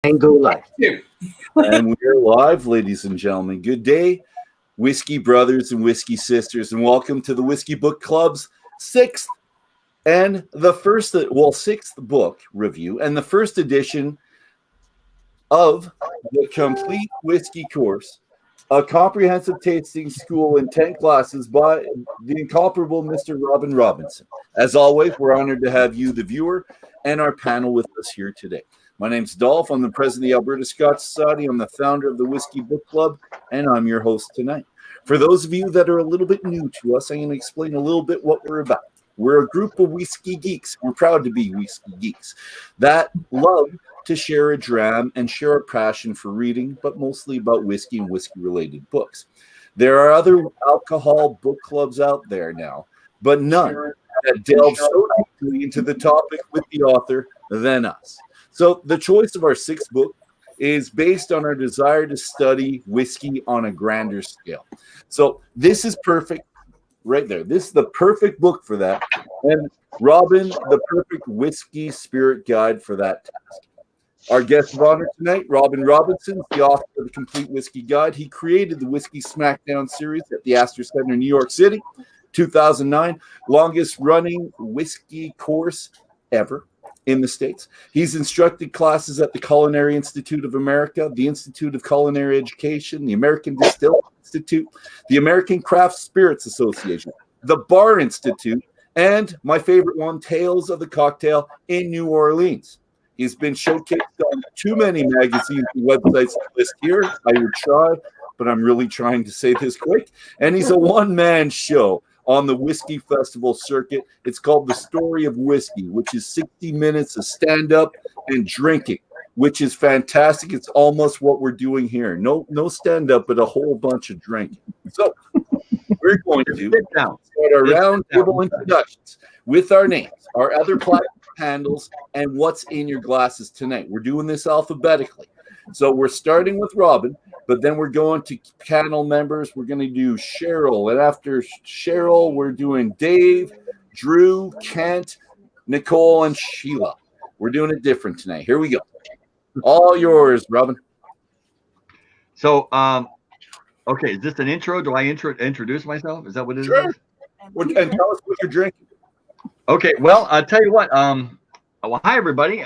And go live. And we're live, ladies and gentlemen. Good day, Whiskey brothers and Whiskey sisters, and welcome to the Whiskey Book Club's sixth book review and the first edition of the Complete Whiskey Course, a comprehensive tasting school in 10 classes by the incomparable Mr. Robin Robinson. As always, we're honored to have you, the viewer, and our panel with us here today. My name's Dolph. I'm the president of the Alberta Scotch Society. I'm the founder of the Whiskey Book Club, and I'm your host tonight. For those of you that are a little bit new to us, I'm going to explain a little bit what we're about. We're a group of whiskey geeks. We're proud to be whiskey geeks that love to share a dram and share a passion for reading, but mostly about whiskey and whiskey-related books. There are other alcohol book clubs out there now, but none that delve so deeply into the topic with the author than us. So the choice of our sixth book is based on our desire to study whiskey on a grander scale. So this is perfect right there. This is the perfect book for that. And Robin, the perfect whiskey spirit guide for that task. Our guest of honor tonight, Robin Robinson, the author of the Complete Whiskey Guide. He created the Whiskey Smackdown series at the Astor Center in New York City, 2009, longest running whiskey course ever in the States. He's instructed classes at the Culinary Institute of America, the Institute of Culinary Education, the American Distillery Institute, the American Craft Spirits Association, the Bar Institute, and my favorite one, Tales of the Cocktail in New Orleans. He's been showcased on too many magazines and websites to list here. I would try, but I'm really trying to say this quick. And he's a one-man show on the Whiskey Festival circuit. It's called The Story of Whiskey, which is 60 minutes of stand-up and drinking, which is fantastic. It's almost what we're doing here. No stand-up, but a whole bunch of drinking. So we're going to start our round table introductions with our names, our other platform handles, and what's in your glasses tonight. We're doing this alphabetically. So we're starting with Robin, but then we're going to panel members. We're going to do Cheryl, and after Cheryl, we're doing Dave, Drew, Kent, Nicole, and Sheila. We're doing it different tonight. Here we go. All yours, Robin. So, okay, is this an intro? Do I introduce myself? Is that what it is? Sure. And tell us what you're drinking. Okay, well, I'll tell you what. Well, hi, everybody.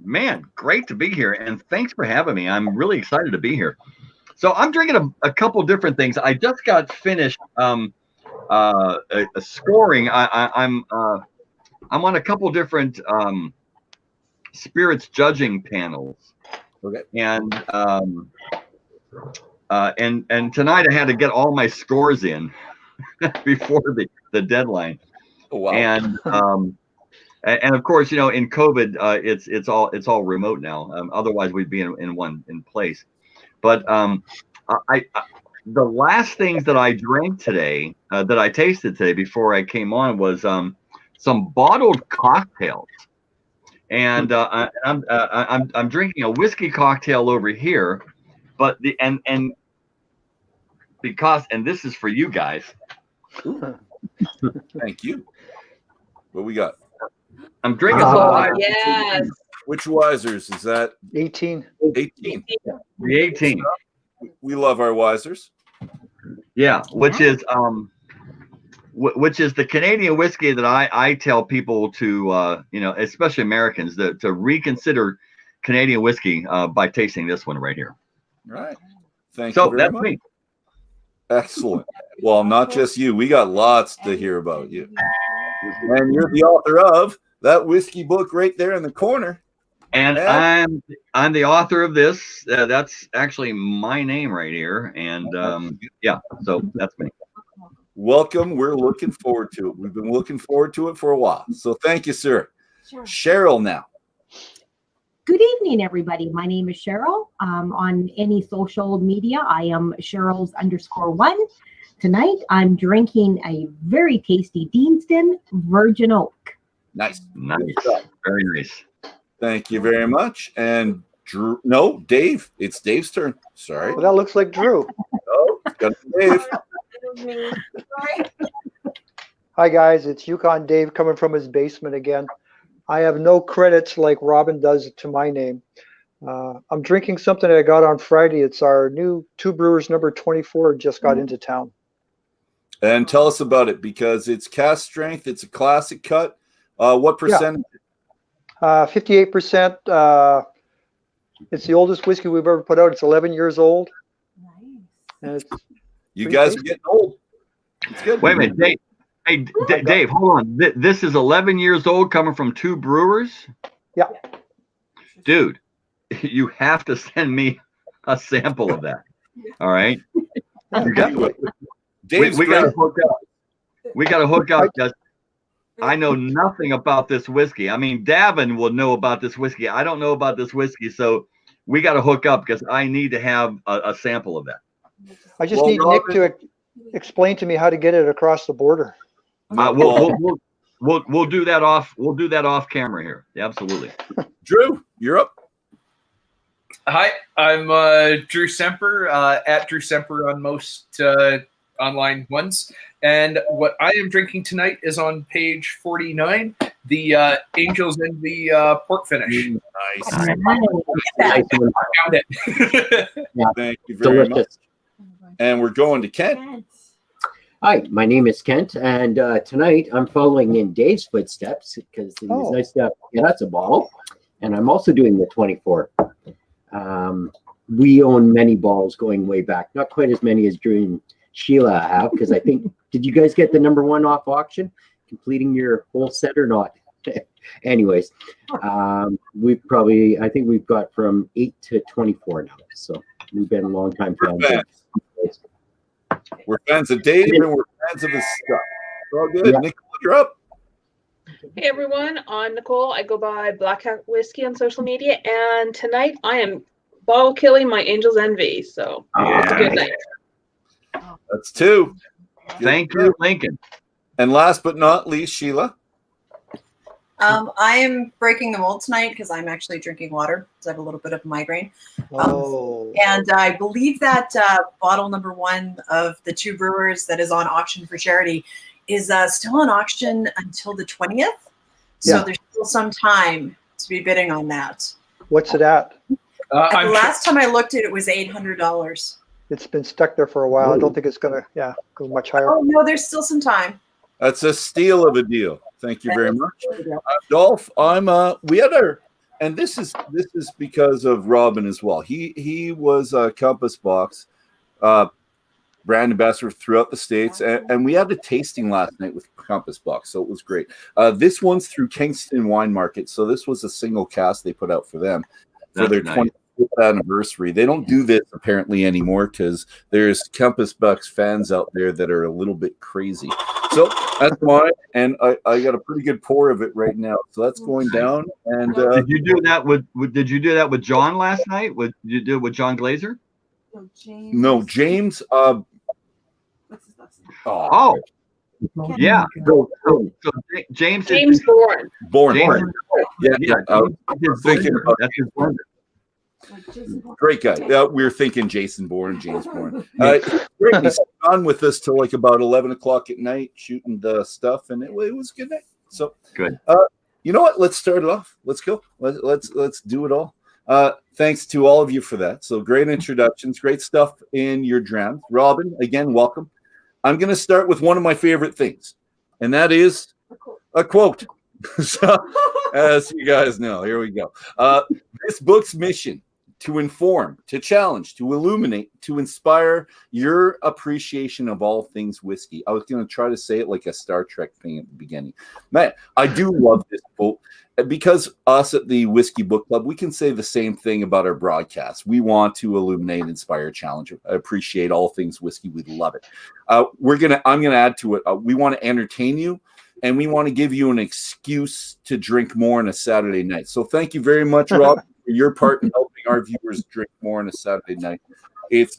Man, great to be here, and thanks for having me. I'm really excited to be here. So I'm drinking a couple different things. I just got finished scoring. I'm on a couple different spirits judging panels. Okay. And tonight I had to get all my scores in before the deadline. Oh, wow. And of course, you know, in COVID, it's all remote now. Otherwise, we'd be in place. But the last things that I drank today, that I tasted today before I came on, was some bottled cocktails. And I'm drinking a whiskey cocktail over here, but because this is for you guys. Thank you. What we got? I'm drinking some. Yes. Which Wisers is that? 18. 18. The 18. We love our Wisers. Yeah, which is the Canadian whiskey that I tell people to you know, especially Americans, to reconsider Canadian whiskey by tasting this one right here. Right. Thank you very that's much. Me. Excellent. Well, not just you. We got lots to hear about you. And you're the author of that whiskey book right there in the corner. And I'm the author of this. That's actually my name right here. And yeah, so that's me. Welcome. We're looking forward to it. We've been looking forward to it for a while. So thank you, sir. Sure. Cheryl now. Good evening, everybody. My name is Cheryl. On any social media, I am Cheryl's_1. Tonight, I'm drinking a very tasty Deanston Virgin Oak. Nice. Very nice. Thank you very much. And Drew, no, Dave. It's Dave's turn. Sorry. Well, that looks like Drew. Oh, it's got Dave. Hi, guys. It's Yukon Dave coming from his basement again. I have no credits like Robin does to my name. I'm drinking something I got on Friday. It's our new Two Brewers number 24, just got into town. And tell us about it, because it's cast strength. It's a classic cut. What percent? 58%. It's the oldest whiskey we've ever put out. It's 11 years old. Nice. And it's You guys are tasty. getting old. It's good. Wait a minute, Dave. Hey, Dave, hold on. This is 11 years old, coming from Two Brewers. Yeah. Dude, you have to send me a sample of that. All right. Yeah, You got, Dave's we got to great. hook up. We got to hook up, because I know nothing about this whiskey. I mean, Davin will know about this whiskey. I don't know about this whiskey, so we got to hook up, because I need to have a sample of that. I just Well, need Nick to explain to me how to get it across the border. We'll do that off. We'll do that off camera here. Yeah, absolutely. Drew, you're up. Hi, I'm Drew Semper, at Drew Semper on most online ones. And what I am drinking tonight is on page 49, the Angel's Envy port finish. Nice. I found it. Thank you very much. Delicious. And we're going to Kent. Hi, my name is Kent, and tonight I'm following in Dave's footsteps because it was nice to get us a bottle. And I'm also doing the 24. We own many bottles going way back, not quite as many as Drew and Sheila have, because I think, did you guys get the number one off auction, completing your whole set or not? Anyways, I think we've got from 8 to 24 now. So we've been a long time fans. We're fans of Dave and we're fans of his stuff. It's all good. Yeah. Nicole, you're up. Hey everyone, I'm Nicole. I go by Black Hat Whiskey on social media, and tonight I am bottle killing my Angel's Envy. So it's a good night. That's two. Thank you, Lincoln. And last but not least, Sheila. I am breaking the mold tonight because I'm actually drinking water because I have a little bit of migraine. And I believe that bottle number one of the Two Brewers that is on auction for charity is still on auction until the 20th. So there's still some time to be bidding on that. What's it at? The last time I looked at it, was $800. It's been stuck there for a while. I don't think it's going to, go much higher. Oh, no, there's still some time. That's a steal of a deal. Thank you very much. Dolph, we had our, and this is because of Robin as well. He was a Compass Box brand ambassador throughout the States, and we had a tasting last night with Compass Box, so it was great. This one's through Kingston Wine Market, so this was a single cast they put out for them for their 25th anniversary. They don't do this apparently anymore because there's Compass Box fans out there that are a little bit crazy. So that's why, and I got a pretty good pour of it right now. So that's going down. And did you do that with John last night? Did you do it with John Glazer? No, James. Yeah. So James Bourne. Born. Yeah. I was thinking about that's his blender. Great guy. We were thinking Jason Bourne, James Bourne. Great. He's on with us till like about 11 o'clock at night, shooting the stuff, and it was a good night. So good. You know what? Let's start it off. Let's go. Let's do it all. Thanks to all of you for that. So great introductions, great stuff in your dram. Robin, again, welcome. I'm going to start with one of my favorite things, and that is a quote. So, as you guys know, here we go. This book's mission: to inform, to challenge, to illuminate, to inspire your appreciation of all things whiskey. I was going to try to say it like a Star Trek thing at the beginning. Man, I do love this quote because us at the Whiskey Book Club, we can say the same thing about our broadcasts. We want to illuminate, inspire, challenge, appreciate all things whiskey. We love it. I'm going to add to it. We want to entertain you, and we want to give you an excuse to drink more on a Saturday night. So thank you very much, Rob, for your part in helping our viewers drink more on a Saturday night. It's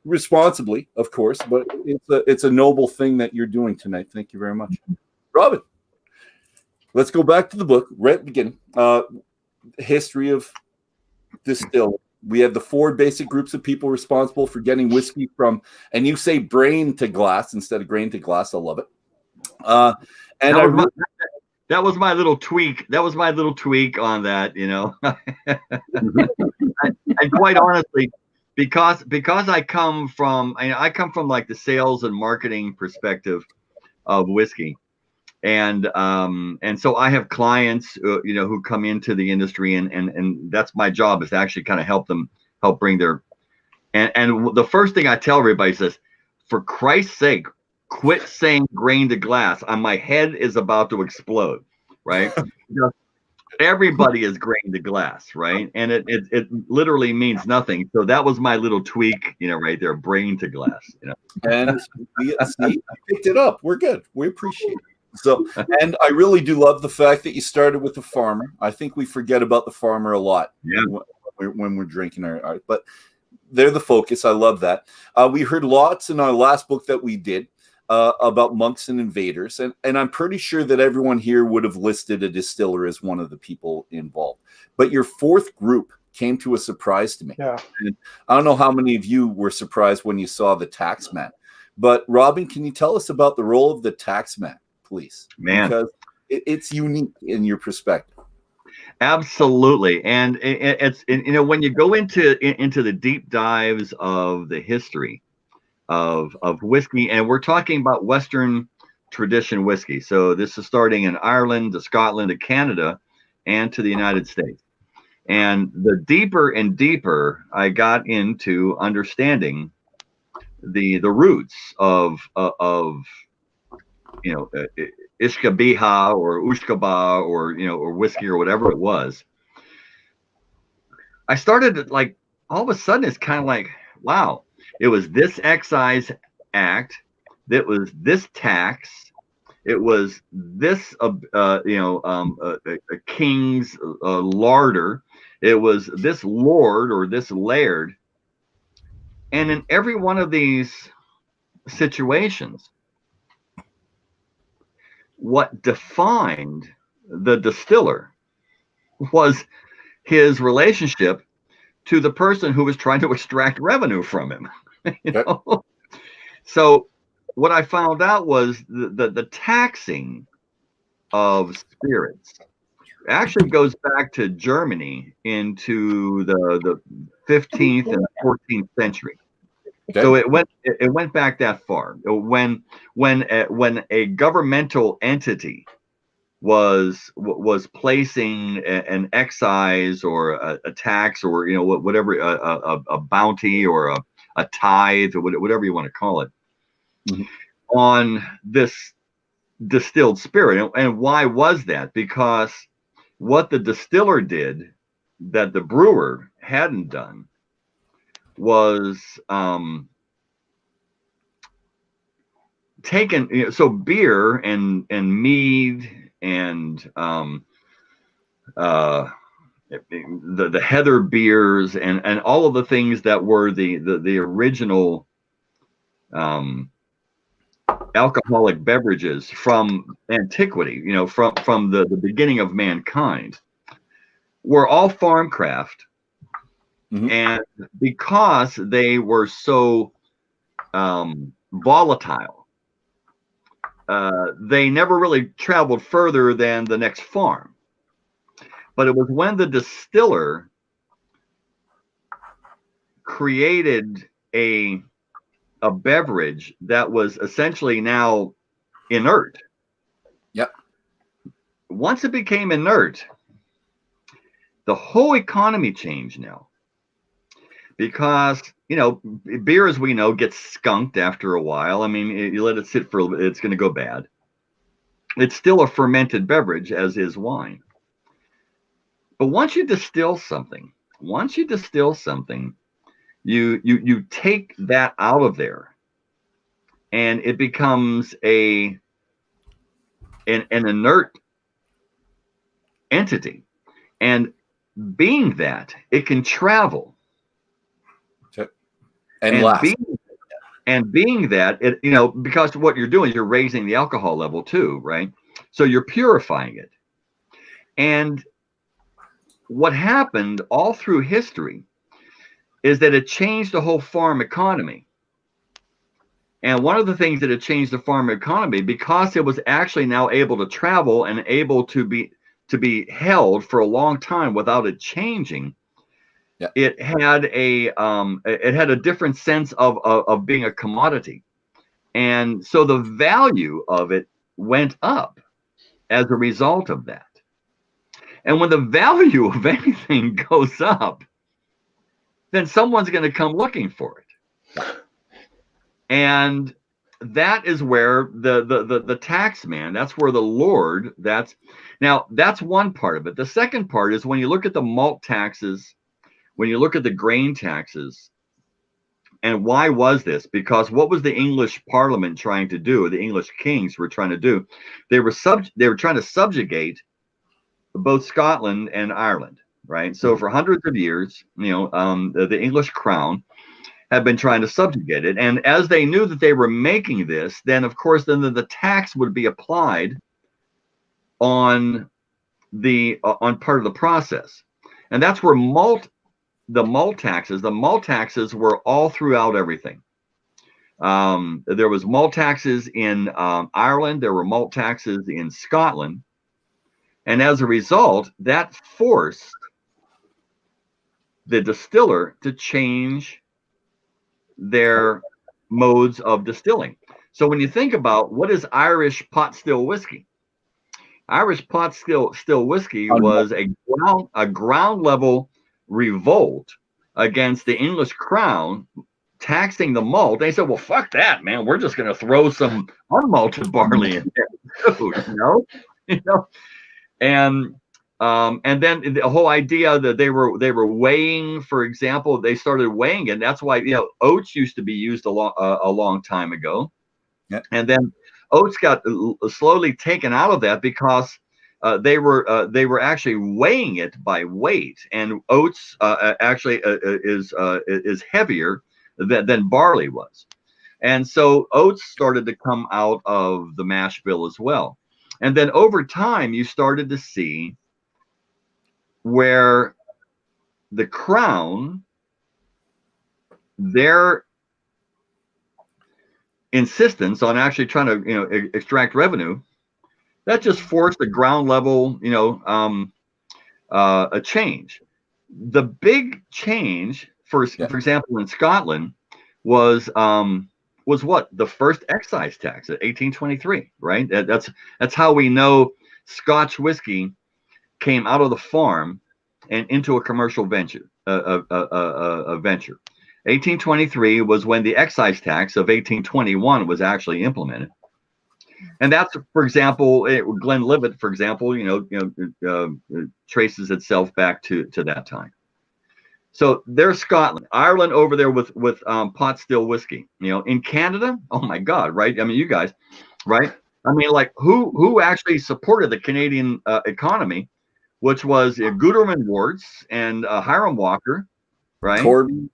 responsibly, of course, but it's a noble thing that you're doing tonight. Thank you very much. Robin, let's go back to the book right at the beginning. History of distillery. We have the four basic groups of people responsible for getting whiskey from, and you say brain to glass instead of grain to glass. I love it. that was my little tweak. That was my little tweak on that, you know. And quite honestly, because I come from like the sales and marketing perspective of whiskey, and so I have clients, you know, who come into the industry, and that's my job, is to actually kind of help bring their, and the first thing I tell everybody is, for Christ's sake, quit saying grain to glass. My head is about to explode, right? Everybody is grain to glass, right? And it literally means nothing. So that was my little tweak, you know, right there, brain to glass, you know. And we picked it up. We're good. We appreciate it. So, and I really do love the fact that you started with the farmer. I think we forget about the farmer a lot. Yeah. When we're drinking our but they're the focus. I love that. We heard lots in our last book that we did about monks and invaders, and I'm pretty sure that everyone here would have listed a distiller as one of the people involved. But your fourth group came to a surprise to me. Yeah. And I don't know how many of you were surprised when you saw the taxman. But Robin, can you tell us about the role of the taxman, please? Man, because it's unique in your perspective. Absolutely, and it's, you know, when you go into the deep dives of the history of whiskey, and we're talking about Western tradition whiskey. So this is starting in Ireland to Scotland to Canada and to the United States. And the deeper and deeper I got into understanding the roots of you know, Ishkabiha or Ushkaba, or, you know, or whiskey or whatever it was, I started, like, all of a sudden it's kind of like, wow, it was this excise act, that was this tax, it was this a king's larder, it was this lord or this laird. And in every one of these situations, what defined the distiller was his relationship to the person who was trying to extract revenue from him. You know? So what I found out was the taxing of spirits actually goes back to Germany into the 15th and 14th century. Okay. So it went back that far. When a governmental entity was placing an excise or a tax, or, you know, whatever, a bounty or a tithe or whatever you want to call it, mm-hmm, on this distilled spirit. And why was that? Because what the distiller did that the brewer hadn't done was taken, you know, so beer and mead and the heather beers and all of the things that were the original alcoholic beverages from antiquity, you know, from the beginning of mankind, were all farm craft. Mm-hmm. And because they were so volatile, they never really traveled further than the next farm. But it was when the distiller created a beverage that was essentially now inert. Yep. Once it became inert, the whole economy changed now. Because, you know, beer, as we know, gets skunked after a while. I mean, you let it sit for a little bit, it's going to go bad. It's still a fermented beverage, as is wine. But once you distill something, you take that out of there, and it becomes an inert entity. And being that, it can travel. And being that, it, you know, because what you're doing is you're raising the alcohol level too, right? So you're purifying it. And what happened all through history is that it changed the whole farm economy. And one of the things that had changed the farm economy, because it was actually now able to travel and able to be held for a long time without it changing, it had a different sense of being a commodity. And so the value of it went up as a result of that. And when the value of anything goes up, then someone's going to come looking for it. And that is where the tax man, that's where the Lord, that's one part of it. The second part is when you look at the malt taxes, when you look at the grain taxes, and why was this? Because what was the English Parliament trying to do? The English kings were trying to do? They were trying to subjugate both Scotland and Ireland, right? So for hundreds of years, the English crown had been trying to subjugate it, and as they knew that they were making this, then of course, then the tax would be applied on part of the process, and that's where the malt taxes were all throughout everything. There was malt taxes in Ireland. There were malt taxes in Scotland. And as a result, that forced the distiller to change their modes of distilling. So when you think about what is Irish pot still whiskey, Irish pot still whiskey was a ground level revolt against the English crown taxing the malt. They said, well, fuck that, man. We're just going to throw some unmalted barley in there too, And then the whole idea that they were weighing, for example, they started weighing it. And that's why, oats used to be used a long time ago. Yeah. And then oats got slowly taken out of that because they were actually weighing it by weight, and oats actually is heavier than barley was, and so oats started to come out of the mash bill as well. And then over time, you started to see where the crown, their insistence on actually trying to extract revenue, that just forced a ground level a change. The big change for example in Scotland was what? The first excise tax at 1823, right? That's how we know Scotch whiskey came out of the farm and into a commercial venture. 1823 was when the excise tax of 1821 was actually implemented. And that's, for example, Glenlivet, for example, traces itself back to that time. So there's Scotland, Ireland over there with pot still whiskey. In Canada, oh my God, right? I mean, you guys, right? I mean, like who actually supported the Canadian economy, which was Guterman Wards and Hiram Walker, right? Corby,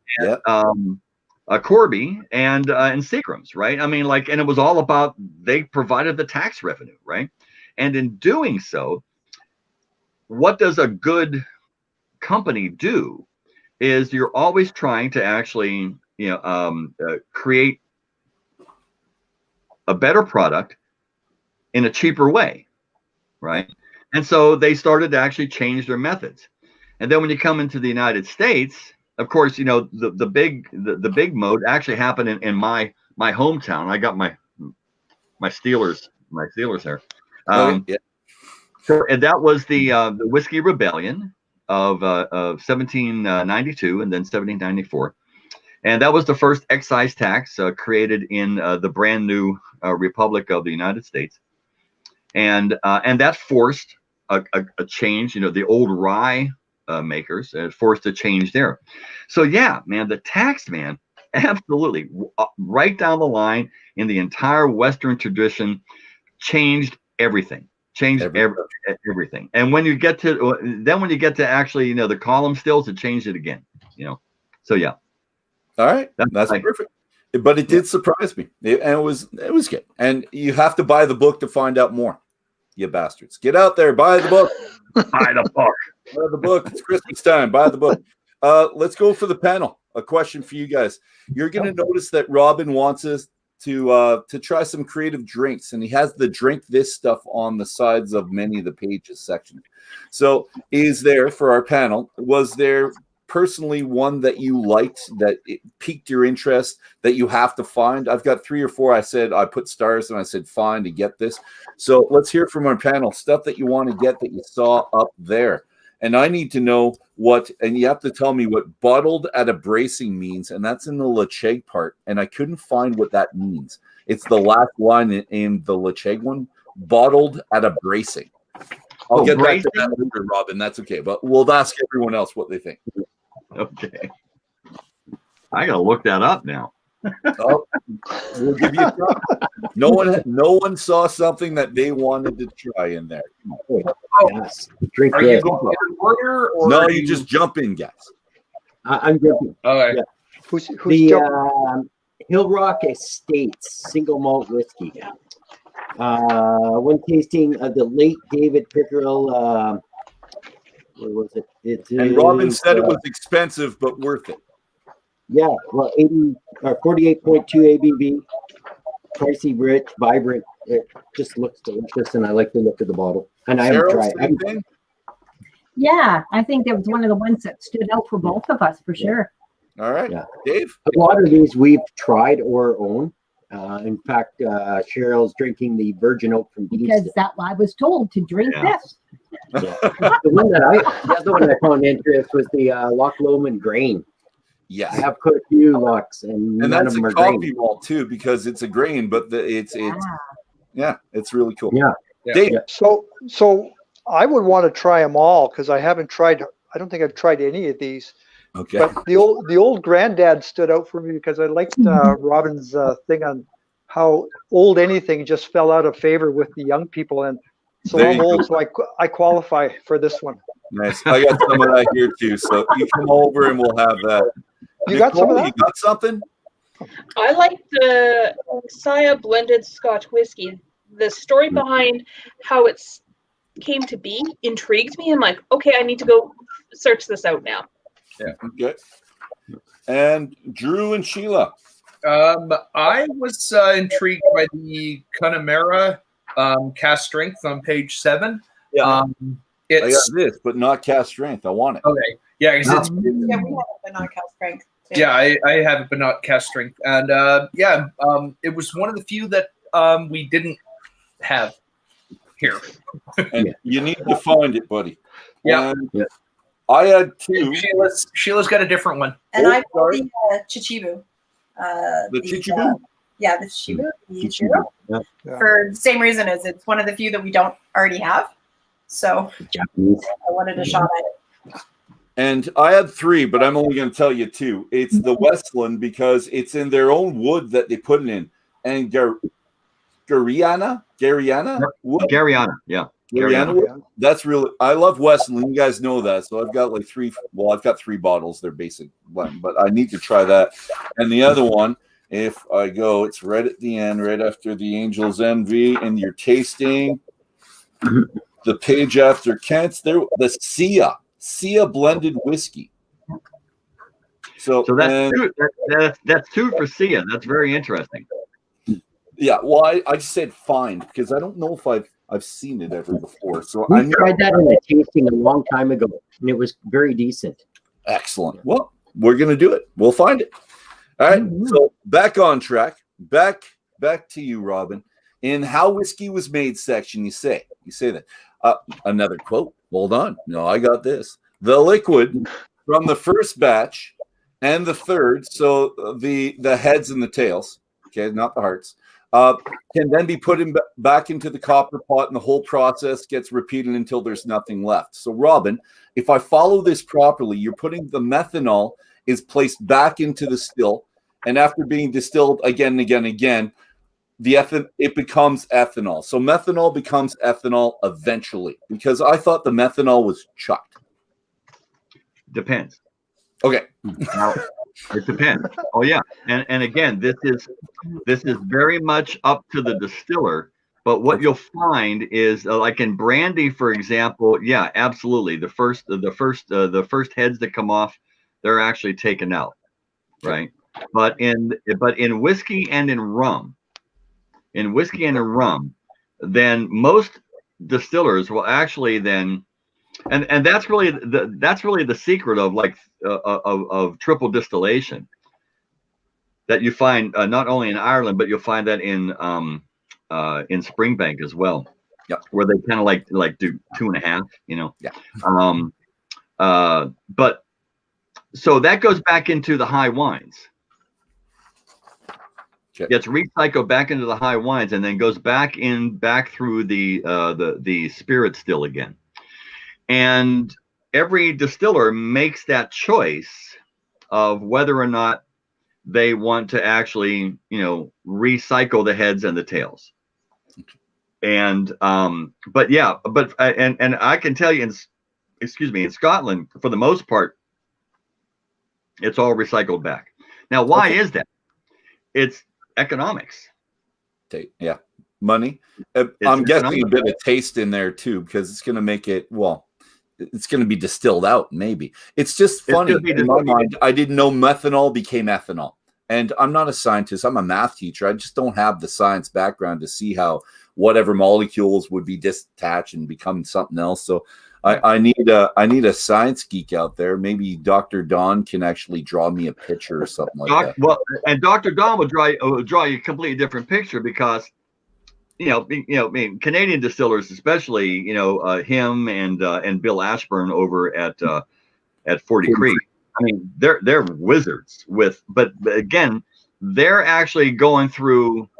Corby and Seagram's, right? I mean, and it was all about, they provided the tax revenue, right? And in doing so, what does a good company do is you're always trying to actually, create a better product in a cheaper way, right? And so they started to actually change their methods. And then when you come into the United States, of course, the big mode actually happened in my hometown. I got my Steelers there. So and that was the Whiskey Rebellion of 1792 and then 1794, and that was the first excise tax created in the brand new Republic of the United States, and that forced a change. The old rye makers forced a change there. So yeah, man, the tax man, absolutely, right down the line in the entire Western tradition, changed everything. Everything. And when you get to actually, the column stills, it changed it again. So yeah. All right, that's perfect. But it did surprise me, and it was good. And you have to buy the book to find out more. You bastards, get out there, buy the book. Buy the book. Buy the book. It's Christmas time. Buy the book. Let's go for the panel. A question for you guys. You're going to notice that Robin wants us to try some creative drinks, and he has the drink this stuff on the sides of many of the pages section. So, is there for our panel? Was there personally one that you liked that it piqued your interest that you have to find? I've got 3 or 4. I said I put stars and I said find to get this. So let's hear from our panel stuff that you want to get that you saw up there. And I need to know what, and you have to tell me what bottled at a bracing means, and that's in the Lecheg part. And I couldn't find what that means. It's the last line in the Lecheg one, bottled at a bracing. I'll get back to that later, Robin. That's okay. But we'll ask everyone else what they think. Okay. I gotta look that up now. Oh, we'll give you a try. No one saw something that they wanted to try in there. Yes. Drink Are this. you going in order, or No, are you just jump in, guys. I'm drinking. Okay. Yeah. Who's The jumping? Hill Rock Estates single malt whiskey. One tasting of the late David Pickerel. What was it? And Robin said it was expensive, but worth it. Yeah, well, 48.2 ABV, pricey, rich, vibrant. It just looks delicious, and I like the look of the bottle. And I haven't Cheryl, tried same it. thing? Yeah, I think that was one of the ones that stood out for both of us for sure. All right. Yeah. Dave? A lot of these we've tried or own. In fact, Cheryl's drinking the virgin oak from Because Beast. that I was told to drink this. Yeah. The other one I found interest was the Loch Lomond grain. Yes. I have quite a few Lochs, and none that's of them a are coffee grain. malt too, because it's a grain, but it's yeah, it's really cool. Yeah. Dave? Yeah. So I would want to try them all because I haven't tried. I don't think I've tried any of these. Okay. But the old granddad stood out for me because I liked Robin's thing on how old anything just fell out of favor with the young people, and so There I'm you old, go. so I qualify for this one. Nice. I got some of that here too. So you come over and we'll have that. You got some of that? You got something? I like the Saya blended Scotch whiskey. The story behind how it's came to be intrigued me. I'm like, okay, I need to go search this out now. Yeah. Okay. And Drew and Sheila. I was intrigued by the Connemara cast strength on page 7. Yeah. I got It's this, but not cast strength. I want it. okay. Yeah, 'cause it's Yeah, we have it, but not cast strength. yeah, I have it, but not cast strength. And it was one of the few that we didn't have here. And you need to find it, buddy. Yeah. And I had 2. Sheilah's got a different one. And Oh, I bought sorry. the Chichibu. The Chichibu? Yeah, the Chichibu. Chichibu. Yeah. Yeah. For the same reason as it's one of the few that we don't already have. So Japanese. I wanted a shot at it. And I had 3, but I'm only going to tell you 2. It's the Westland because it's in their own wood that they put it in. And Gariana wood? Gariana, yeah. Gariana wood? That's really, I love Westland. You guys know that. So I've got like 3. Well, I've got 3 bottles. They're basic blend, but I need to try that. And the other one, if I go, it's right at the end, right after the Angel's Envy, and you're tasting the page after Kent's there, the Sia blended whiskey. So that's 2 for Sia. That's very interesting. yeah, well, I just said find because I don't know if I've seen it ever before. So We I tried that in a tasting a long time ago, and it was very decent. excellent. Well, we're gonna do it. We'll find it. All right. So back on track. Back to you, Robin. In How Whiskey Was Made section, you say that. Another quote. Hold on. No, I got this. The liquid from the first batch and the third, so the heads and the tails, okay, not the hearts, can then be put back into the copper pot, and the whole process gets repeated until there's nothing left. So, Robin, if I follow this properly, you're putting the methanol is placed back into the still, and after being distilled again and again and again, it becomes ethanol. So methanol becomes ethanol eventually, because I thought the methanol was chucked. Depends. Okay. Now, it depends. Oh yeah, and again, this is very much up to the distiller. But what you'll find is, like in brandy, for example, yeah, absolutely. The first heads that come off, they're actually taken out, right? but in whiskey and in rum, then most distillers will actually then, and that's really the secret of like of triple distillation that you find not only in Ireland, but you'll find that in Springbank as well. Yep. Where they kind of like do 2.5, you know. Yeah. But so that goes back into the high wines. Okay. Gets recycled back into the high wines and then goes back through the spirit still again. And every distiller makes that choice of whether or not they want to actually, you know, recycle the heads and the tails. And but I can tell you in Scotland, for the most part, it's all recycled back. Now, why is that? It's economics. Yeah, money. I'm guessing a bit of taste in there too, because it's going to make it, well, it's going to be distilled out. Maybe it's just funny in my mind. I didn't know methanol became ethanol, and I'm not a scientist. I'm a math teacher. I just don't have the science background to see how whatever molecules would be detached and become something else. So I need a science geek out there. Maybe Dr. Don can actually draw me a picture or something like that. Well, and Dr. Don will draw you a completely different picture because, I mean, Canadian distillers, especially, you know, him and Bill Ashburn over at 40 Creek. I mean, they're wizards with, but again, they're actually going through.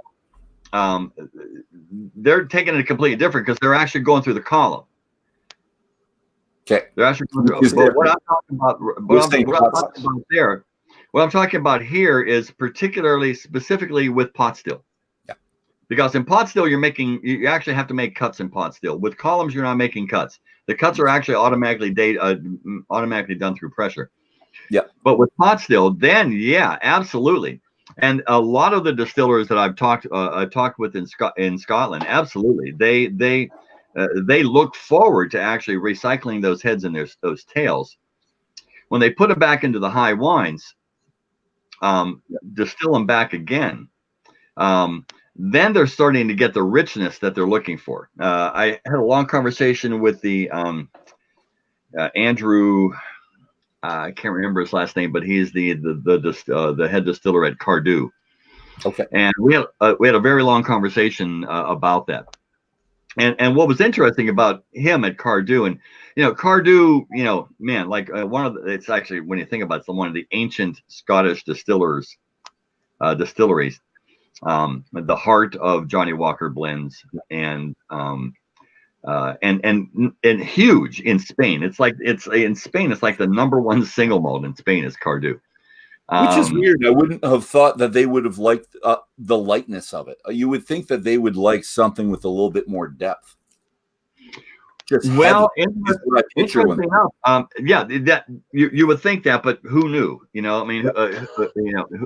They're taking it completely different because they're actually going through the column. Okay. They're actually going through. What I'm talking about, what I'm talking about here is specifically with pot still. Yeah. Because in pot still, you actually have to make cuts in pot still. With columns, you're not making cuts. The cuts are actually automatically done through pressure. Yeah. But with pot still, then yeah, absolutely. And a lot of the distillers that I've talked with in Scotland, absolutely, they look forward to actually recycling those heads and those tails. When they put them back into the high wines, distill them back again, then they're starting to get the richness that they're looking for. I had a long conversation with the Andrew. I can't remember his last name, but he's the head distiller at Cardew. Okay. And we had a very long conversation about that. And what was interesting about him at Cardew, and Cardew, man, like it's actually, when you think about it, it's one of the ancient Scottish distilleries, the heart of Johnny Walker blends, and huge in Spain. It's like the number one single malt in Spain is Cardew. Which is weird. I wouldn't have thought that they would have liked the lightness of it. You would think that they would like something with a little bit more depth. Interesting enough. Yeah, that you would think that, but who knew? I mean,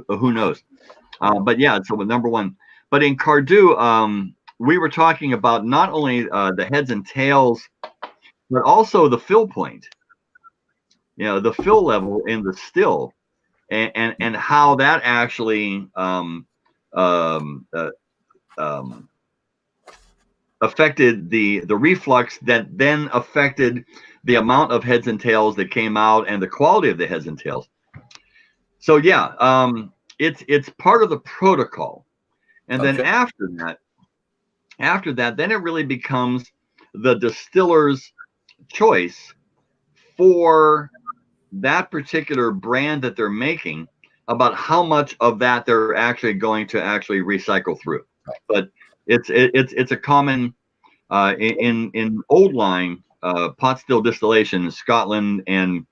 who knows? But yeah, so the number one. But in Cardew, we were talking about not only the heads and tails, but also the fill point. The fill level in the still. And how that actually affected the reflux that then affected the amount of heads and tails that came out and the quality of the heads and tails. So yeah, it's part of the protocol. And then after that, then it really becomes the distiller's choice for that particular brand that they're making about how much of that they're actually going to actually recycle through. But it's a common in old line pot still distillation in Scotland and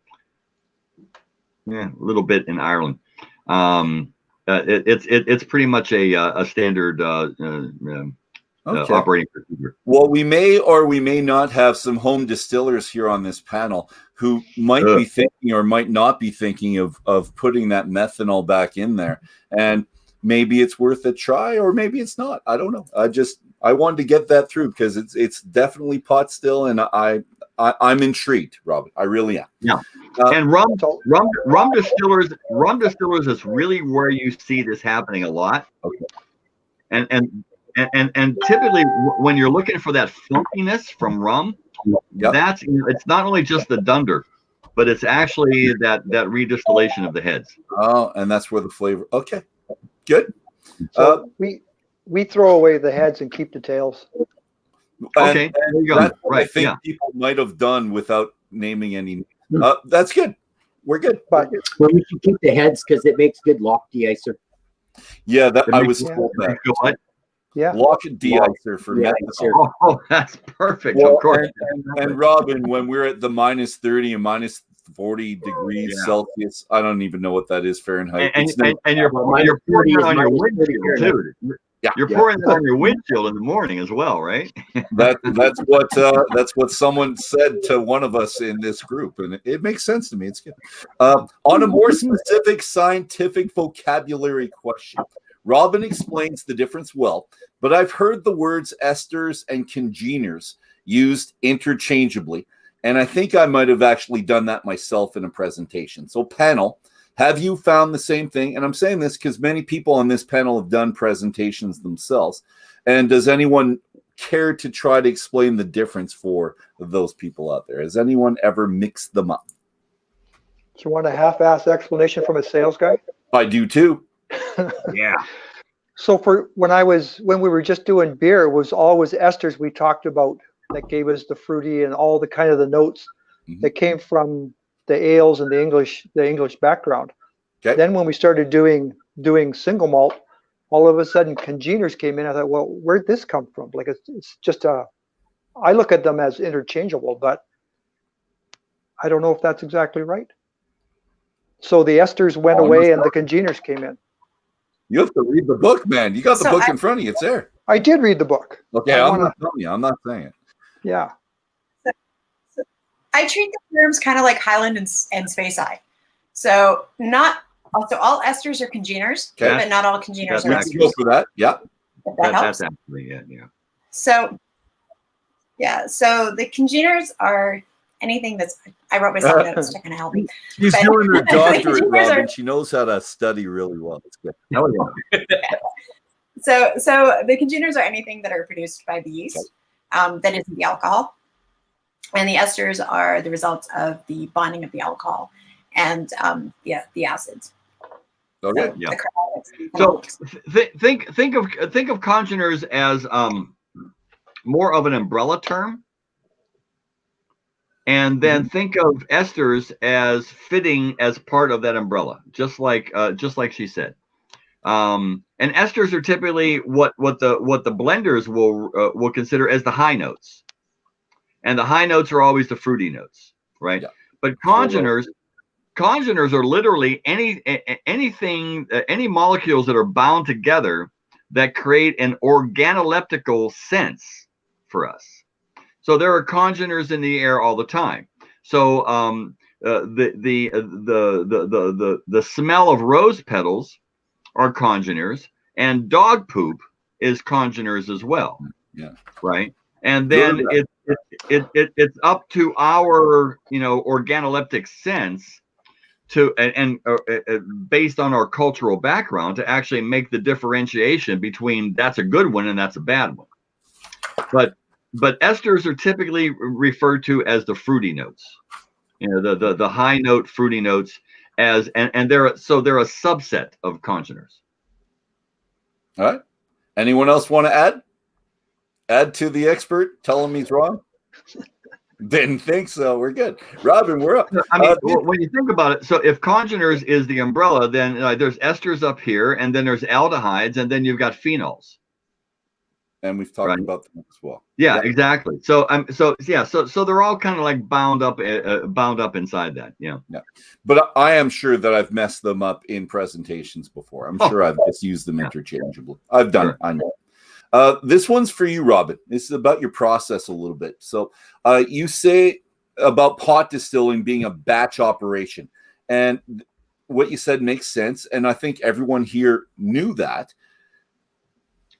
a little bit in Ireland. It's pretty much a standard operating procedure. Well, we may or we may not have some home distillers here on this panel who might be thinking or might not be thinking of putting that methanol back in there. And maybe it's worth a try or maybe it's not. I don't know. I wanted to get that through because it's definitely pot still, and I'm intrigued, Robin. I really am. Yeah. And rum distillers is really where you see this happening a lot. Okay. And typically when you're looking for that funkiness from rum, that's it's not only just the dunder, but it's actually that redistillation of the heads. Oh, and that's where the flavor. Okay, good. So we throw away the heads and keep the tails. Okay, there you go. That's what Right, I think people might have done without naming any. That's good. We're good. But Well, you should keep the heads because it makes good lock de-icer. Yeah, that I was yeah. told that. What? Yeah. Lock de-icer for methanol. Oh, that's perfect. Well, of course. and Robin, when we're at the minus 30 and minus 40 degrees Celsius, I don't even know what that is Fahrenheit. And you're pouring it on your windshield too. Yeah, you're pouring it on your windshield in the morning as well, right? That's what someone said to one of us in this group, and it makes sense to me. It's good. On a more specific scientific vocabulary question, Robin explains the difference well, but I've heard the words esters and congeners used interchangeably, and I think I might have actually done that myself in a presentation. So panel, have you found the same thing? And I'm saying this because many people on this panel have done presentations themselves. And does anyone care to try to explain the difference for those people out there? Has anyone ever mixed them up? Do you want a half-ass explanation from a sales guy? I do too. Yeah. So when we were just doing beer, it was always esters we talked about that gave us the fruity and all the kind of the notes that came from the ales and the English background. Okay. Then when we started doing single malt, all of a sudden congeners came in. I thought, well, where'd this come from? Like it's just I look at them as interchangeable, but I don't know if that's exactly right. So the esters went away and the congeners came in. You have to read the book, man. You got the book in front of you. It's there. I did read the book. Okay, I'm not telling you. I'm not saying it. Yeah. I treat the terms kind of like Highland and Speyside. So all esters are congeners, but not all congeners are esters. Go for that. Yeah. That helps. That's actually it. Yeah. So the congeners are anything that's. I wrote myself notes to kind of help me. She's But doing her doctorate, congeners Robin. She knows how to study really well. It's good. So the congeners are anything that are produced by the yeast that isn't the alcohol. And the esters are the results of the bonding of the alcohol and the acids. Okay. So think of congeners as more of an umbrella term, and then think of esters as fitting as part of that umbrella, just like she said. And esters are typically what the blenders will consider as the high notes. And the high notes are always the fruity notes, right? Yeah. But congeners are literally anything, any molecules that are bound together that create an organoleptical sense for us. So there are congeners in the air all the time. So the smell of rose petals are congeners, and dog poop is congeners as well. Yeah. Right. And then it's up to our organoleptic sense to and based on our cultural background to actually make the differentiation between that's a good one and that's a bad one. But esters are typically referred to as the fruity notes, the high note fruity notes and they're a subset of congeners. All right. Anyone else want to add to the expert? Tell him he's wrong. Didn't think so. We're good. Robin, we're up. I mean, when you think about it, so if congeners is the umbrella, then there's esters up here, and then there's aldehydes, and then you've got phenols. And we've talked about them as well. Yeah, exactly. So they're all kind of like bound up inside that. Yeah. But I am sure that I've messed them up in presentations before. I'm sure I've just used them interchangeably. I've done it. I know. This one's for you, Robin. This is about your process a little bit. So you say about pot distilling being a batch operation, and what you said makes sense. And I think everyone here knew that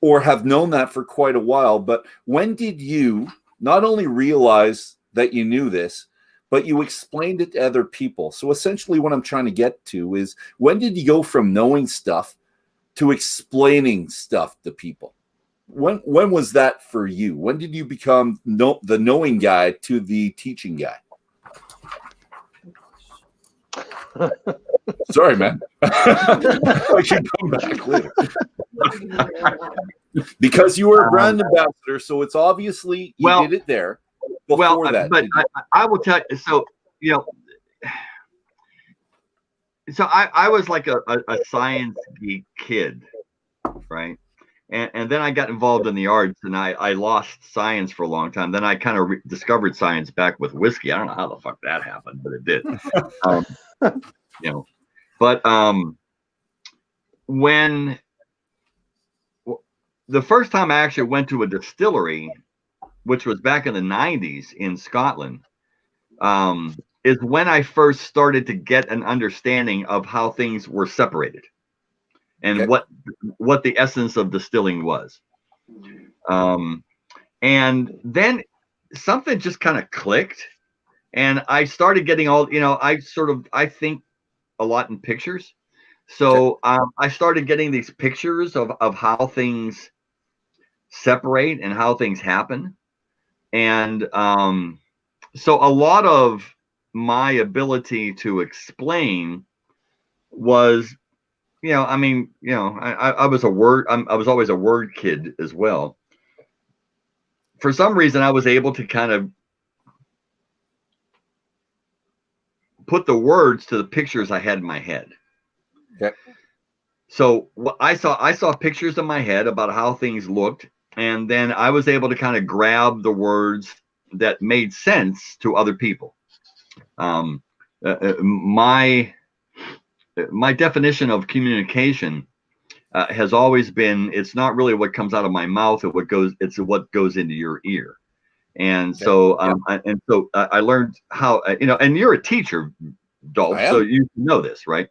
or have known that for quite a while. But when did you not only realize that you knew this, but you explained it to other people. So essentially what I'm trying to get to is, when did you go from knowing stuff to explaining stuff to people? When was that for you? When did you become the knowing guy to the teaching guy? Sorry, man. I should come back later. Because you were a brand ambassador, so it's obviously you did it there. Before that, but I will tell you. So so I was like a science geek kid, right? And then I got involved in the arts, and I lost science for a long time. Then I kind of discovered science back with whiskey. I don't know how the fuck that happened, but it did. But when the first time I actually went to a distillery, which was back in the 90s in Scotland, is when I first started to get an understanding of how things were separated and what the essence of distilling was. And then something just kind of clicked, and I started getting all, I think a lot in pictures. So I started getting these pictures of how things separate and how things happen. And so a lot of my ability to explain was, I was I was always a word kid as well. For some reason, I was able to kind of put the words to the pictures I had in my head. Okay. So what I saw pictures in my head about how things looked, and then I was able to kind of grab the words that made sense to other people. My definition of communication has always been, it's not really what comes out of my mouth, it's what goes into your ear. And so I learned how, and you're a teacher, Dolph, so you know this, right?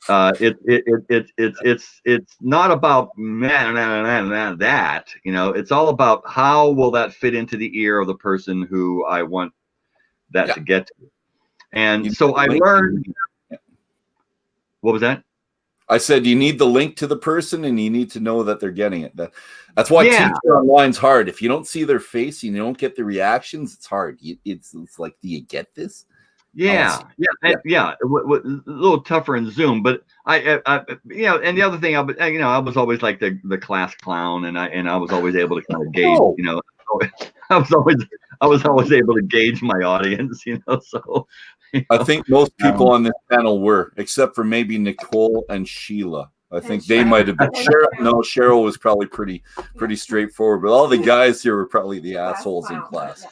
It's not about that, it's all about how will that fit into the ear of the person who I want that to get to. And so I learned. What was that? I said you need the link to the person, and you need to know that they're getting it. That's why teaching online's hard. If you don't see their face, you don't get the reactions, it's hard. It's like, do you get this? Yeah. A little tougher in Zoom, but I and the other thing, I was always like the class clown, and I was always able to kind of gauge, I was always able to gauge my audience, so. I think most people on this panel were, except for maybe Nicole and Sheila. I think they might have been. Cheryl was probably pretty straightforward, but all the guys here were probably the assholes in class.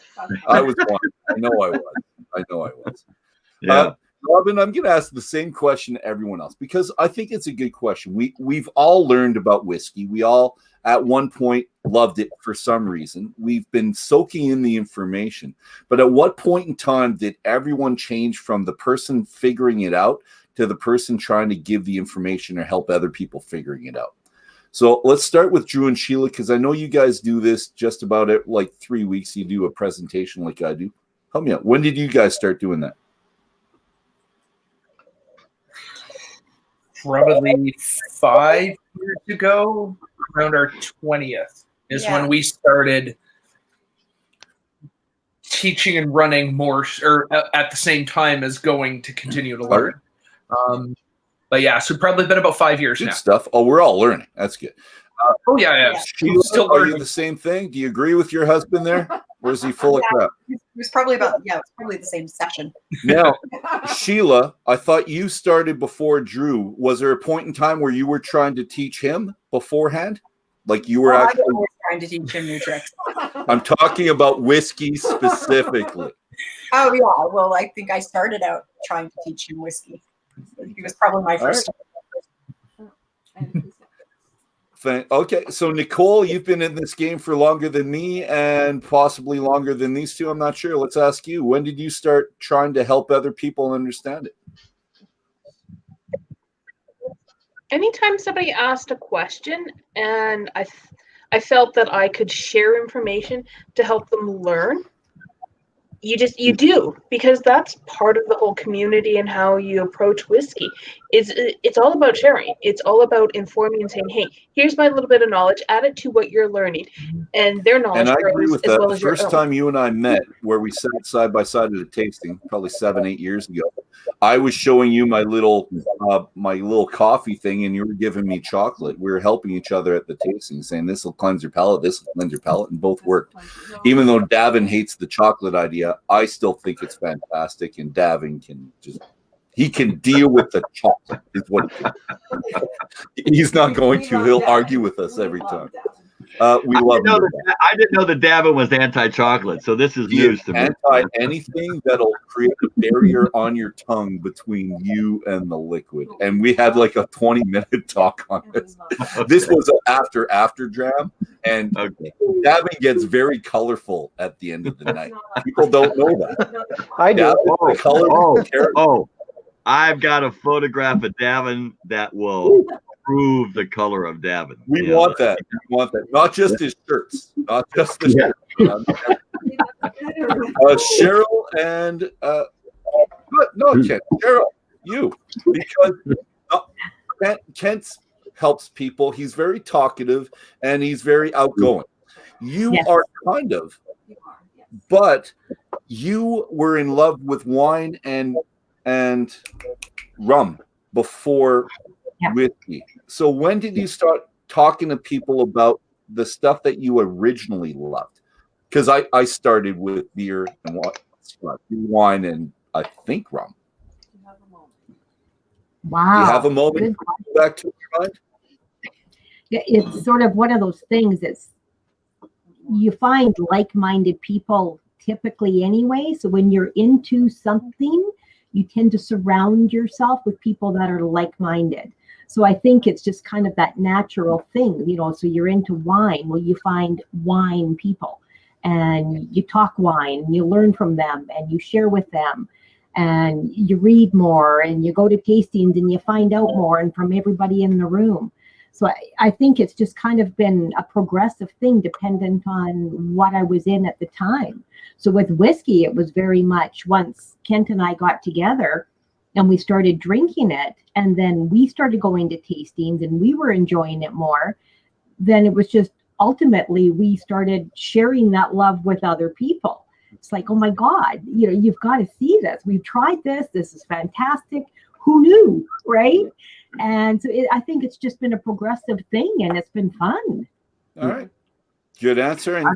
I was one. I know I was. Yeah. Robin, I'm going to ask the same question to everyone else, because I think it's a good question. We've all learned about whiskey. We all, at one point, loved it for some reason. We've been soaking in the information. But at what point in time did everyone change from the person figuring it out to the person trying to give the information or help other people figuring it out? So let's start with Drew and Sheila, because I know you guys do this just about like 3 weeks. You do a presentation like I do. Help me out. When did you guys start doing that? Probably 5 years ago, around our 20th, is when we started teaching and running more, or at the same time as going to continue to learn. But yeah, so probably been about 5 years good now. Stuff. Oh, we're all learning. That's good. Sheila, still are learning. you the same thing? Do you agree with your husband there? Or is he full of crap? It was probably the same session. Now, Sheila, I thought you started before Drew. Was there a point in time where you were trying to teach him beforehand? Like you were actually I was trying to teach him new tricks. I'm talking about whiskey specifically. Oh yeah, well, I think I started out trying to teach him whiskey. He was probably my first. Okay, so Nicole, you've been in this game for longer than me and possibly longer than these two. I'm not sure. Let's ask you. When did you start trying to help other people understand it? Anytime somebody asked a question and I felt that I could share information to help them learn, you do, because that's part of the whole community and how you approach whiskey. It's all about sharing. It's all about informing and saying, hey, here's my little bit of knowledge, add it to what you're learning, and their knowledge And I agree grows with as that. well The as your first own. time you and I met, where we sat side by side at a tasting, probably 7-8 years ago, I was showing you my little coffee thing, and you were giving me chocolate. We were helping each other at the tasting, saying this will cleanse your palate, this will cleanse your palate, and both worked. Even though Davin hates the chocolate idea, I still think it's fantastic, and Davin he can deal with the chocolate, is what he can. He's not going to. He'll argue with us every time. We love him. I didn't know that Davin was anti-chocolate, so this is news to me. Anti anything that'll create a barrier on your tongue between you and the liquid. And we had like a 20-minute talk on this. This was an after dram, and Davin gets very colorful at the end of the night. People don't know that. I do. I've got a photograph of Davin that will prove the color of Davin. We want that. We want that. Not just his shirts. Not just the shirt. Cheryl and Kent. Cheryl, you. Because Kent helps people. He's very talkative and he's very outgoing. You are kind of, but you were in love with wine and rum before whiskey. So when did you start talking to people about the stuff that you originally loved? Because I started with beer and wine and I think rum. Wow. Do you have a moment back to your mind? It's sort of one of those things that's, you find like-minded people typically anyway. So when you're into something, you tend to surround yourself with people that are like-minded. So I think it's just kind of that natural thing, so you're into wine. Well, you find wine people and you talk wine, and you learn from them and you share with them and you read more and you go to tastings and you find out more and from everybody in the room. So I think it's just kind of been a progressive thing dependent on what I was in at the time. So with whiskey, it was very much once Kent and I got together and we started drinking it, and then we started going to tastings and we were enjoying it more, then it was just ultimately we started sharing that love with other people. It's like, oh my God, you've got to see this. We've tried this. This is fantastic. Who knew, right? And so I think it's just been a progressive thing, and it's been fun. All right, good answer. And I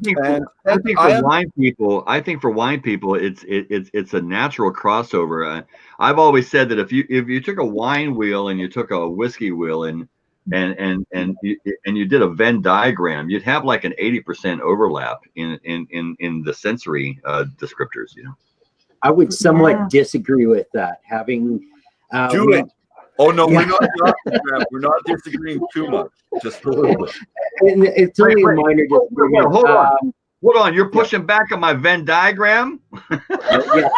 think for wine people, it's a natural crossover. I've always said that if you took a wine wheel and you took a whiskey wheel and you did a Venn diagram, you'd have like an 80% overlap in the sensory descriptors. I would somewhat disagree with that. Having do it. Oh no, we're not disagreeing too much. Just a little bit. And it's only a minor disagreement. Hold on. You're pushing back on my Venn diagram? Yes,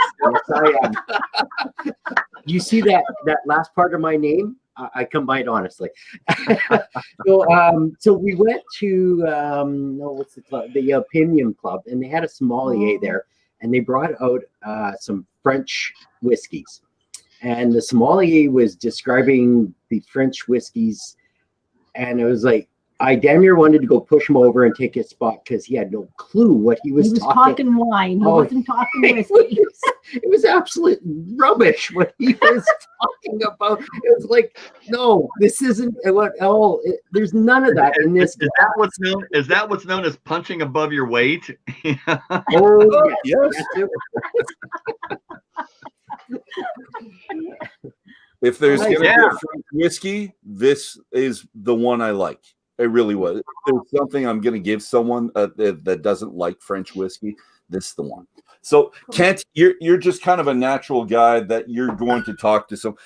I am. You see that last part of my name? I combined honestly. So we went to what's the club? The Opinion Club, and they had a sommelier there, and they brought out some French whiskeys. And the sommelier was describing the French whiskeys, and it was like, I damn near wanted to go push him over and take his spot because he had no clue what he was talking. Talking wine. He wasn't talking whiskey. It was absolute rubbish what he was talking about. It was like, no, this isn't what all. There's none of that in this. Is that what's known as punching above your weight? Oh yes. If there's going to be a French whiskey, this is the one I like. It really was. If there's something I'm going to give someone that doesn't like French whiskey, this is the one. So, Kent, you're just kind of a natural guy that you're going to talk to. So,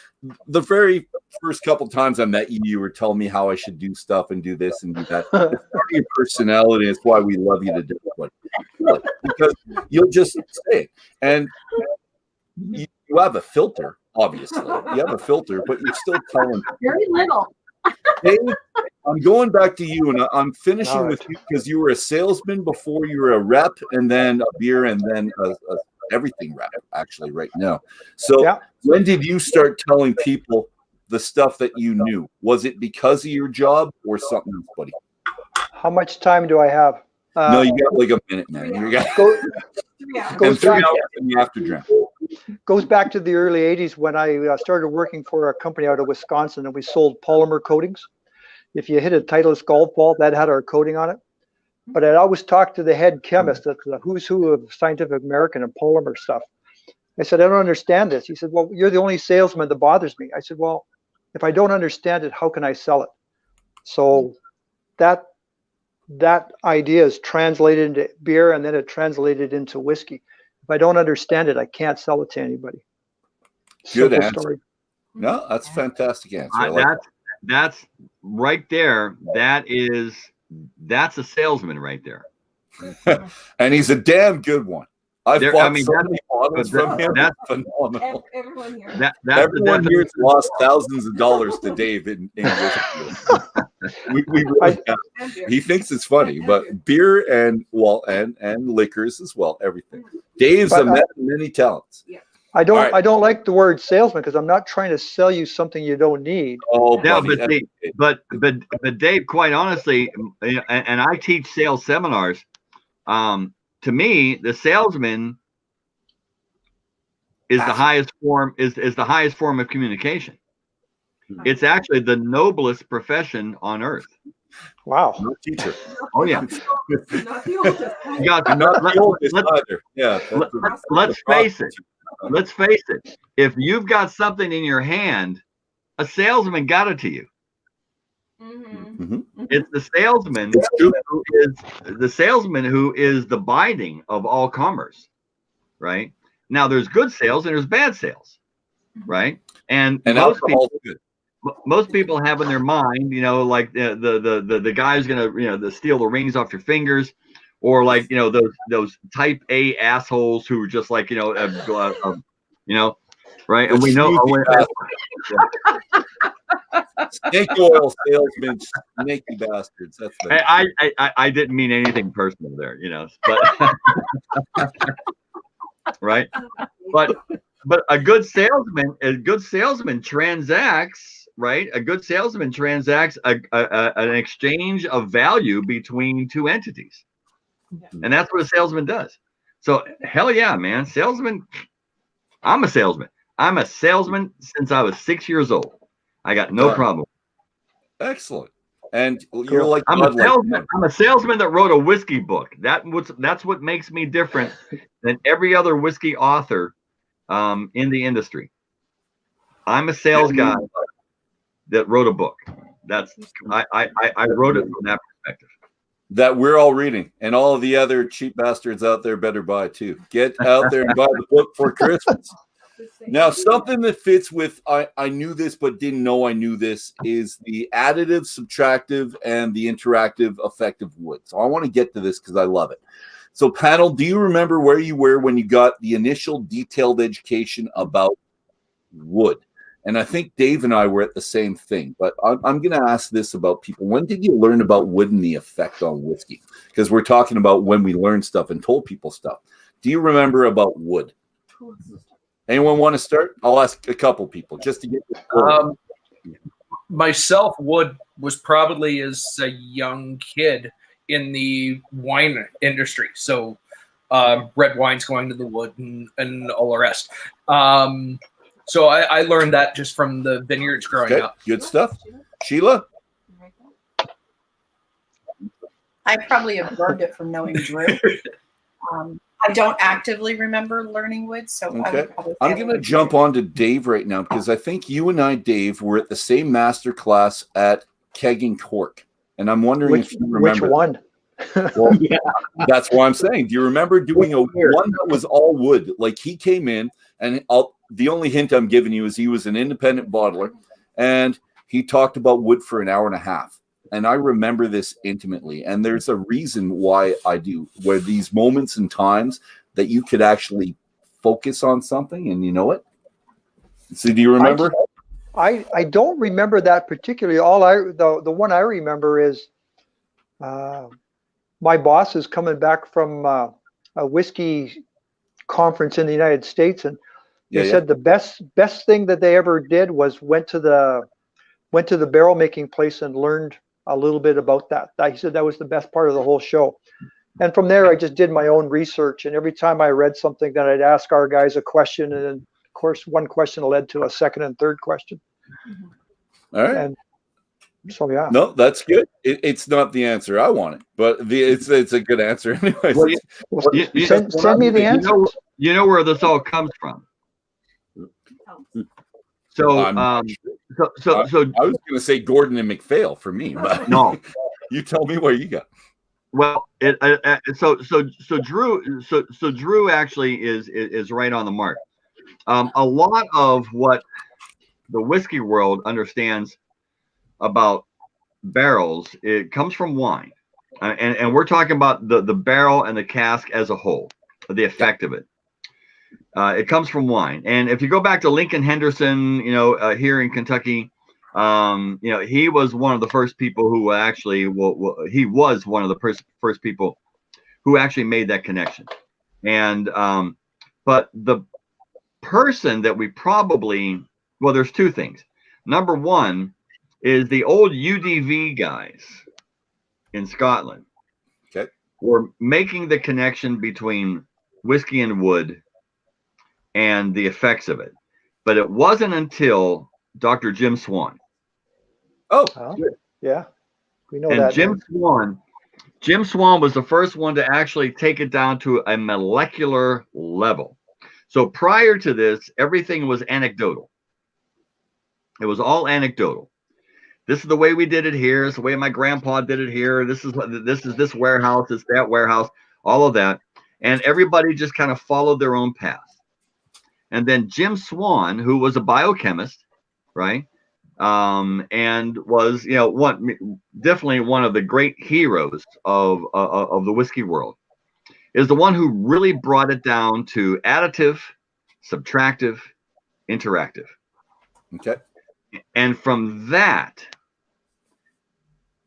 the very first couple times I met you, you were telling me how I should do stuff and do this and do that. It's part of your personality. It's why we love you to do it. Because you'll just say it. And you have a filter, obviously. You have a filter, but you're still telling very little. Dave, I'm going back to you, and I'm finishing with you because you were a salesman before you were a rep, and then a beer, and then a everything actually right now. So when did you start telling people the stuff that you knew? Was it because of your job or something else, buddy? How much time do I have? No, you got like a minute, man. You got goes 3 back, hours in the after drink. goes back to the early 80s when I started working for a company out of Wisconsin, and we sold polymer coatings. If you hit a Titleist golf ball, that had our coating on it. But I'd always talk to the head chemist, that's the who's who of Scientific American and polymer stuff. I said, I don't understand this. He said, well, you're the only salesman that bothers me. I said, well, if I don't understand it, how can I sell it? So that idea is translated into beer, and then it translated into whiskey. If I don't understand it, I can't sell it to anybody. Good Simple answer. story. No, that's a fantastic answer. That's right there. That's a salesman right there. And he's a damn good one. I've bought so many bottles from him. That's phenomenal. Everyone here. Everyone here's lost thousands of dollars to Dave in whiskey. we really have. He thinks it's funny, but beer and liquors as well, everything. Dave's a man of many talents. Yeah. I don't like the word salesman because I'm not trying to sell you something you don't need. Oh, no, buddy, but Dave, quite honestly, and I teach sales seminars. To me, the salesman is the highest form the highest form of communication. It's actually the noblest profession on earth. Wow. No teacher. Oh yeah. Not the oldest. Not the oldest either. Yeah. Let's face it. Let's face it. If you've got something in your hand, a salesman got it to you. Mm-hmm. It's the salesman who is the binding of all commerce, right? Now there's good sales and there's bad sales, right? And most people have in their mind, like the guy's gonna steal the rings off your fingers, or like those type A assholes who are just like right? And we know. Snake oil salesmen, snaky bastards. That's I didn't mean anything personal there, but right. But a good salesman transacts, right? A good salesman transacts an exchange of value between two entities, and that's what a salesman does. So hell yeah, man, salesman. I'm a salesman. I'm a salesman since I was 6 years old. I got no problem. Excellent. And you're like I'm a salesman that wrote a whiskey book. That's what makes me different than every other whiskey author in the industry. I'm a sales guy that wrote a book. I wrote it from that perspective. That we're all reading, and all of the other cheap bastards out there better buy too. Get out there and buy the book for Christmas. Now, something that fits with I knew this but didn't know I knew this is the additive, subtractive, and the interactive effect of wood. So I want to get to this because I love it. So panel, do you remember where you were when you got the initial detailed education about wood? And I think Dave and I were at the same thing, but I'm going to ask this about people. When did you learn about wood and the effect on whiskey? Because we're talking about when we learned stuff and told people stuff. Do you remember about wood? Anyone want to start? I'll ask a couple people just to get myself. Wood was probably as a young kid in the wine industry. So red wines going to the wood and all the rest. So I learned that just from the vineyards growing up. Good stuff. Sheila? I probably have learned it from knowing Drew. I don't actively remember learning wood, so I would probably I'm going to jump on to Dave right now because I think you and I, Dave, were at the same master class at Kegging Cork. And I'm wondering if you remember. Which one? Well, yeah, that's what I'm saying. Do you remember doing one that was all wood? Like he came in, and the only hint I'm giving you is he was an independent bottler, and he talked about wood for an hour and a half. And I remember this intimately. And there's a reason why I do, where these moments and times that you could actually focus on something and you know it. So do you remember? I don't remember that particularly. The one I remember is my boss is coming back from a whiskey conference in the United States, and they Yeah, said the best thing that they ever did was went to the barrel making place and learned a little bit about that. He said that was the best part of the whole show. And from there, I just did my own research. And every time I read something, then I'd ask our guys a question. And then, of course, one question led to a second and third question. All right. And so, yeah. No, that's good. It's not the answer I wanted, but it's a good answer anyways. Well, Send me the answers. You know where this all comes from. So, I was going to say Gordon and MacPhail for me, but no. You tell me what you got. Well, so Drew actually is right on the mark. A lot of what the whiskey world understands about barrels, it comes from wine, and we're talking about the barrel and the cask as a whole, the effect of it. It comes from wine, and if you go back to Lincoln Henderson, here in Kentucky. He was one of the first people who actually, he was one of the first people who actually made that connection. And, but the person that we probably, there's two things. Number one is the old UDV guys in Scotland. Okay. Were making the connection between whiskey and wood and the effects of it. But it wasn't until Dr. Jim Swan. Oh, yeah, we know and that. Jim Swan was the first one to actually take it down to a molecular level. So prior to this, everything was anecdotal. It was all anecdotal. This is the way we did it here. It's the way my grandpa did it here. This is this warehouse. It's that warehouse. All of that, and everybody just kind of followed their own path. And then Jim Swan, who was a biochemist, right? And was definitely one of the great heroes of the whiskey world, is the one who really brought it down to additive, subtractive, interactive. Okay. And from that,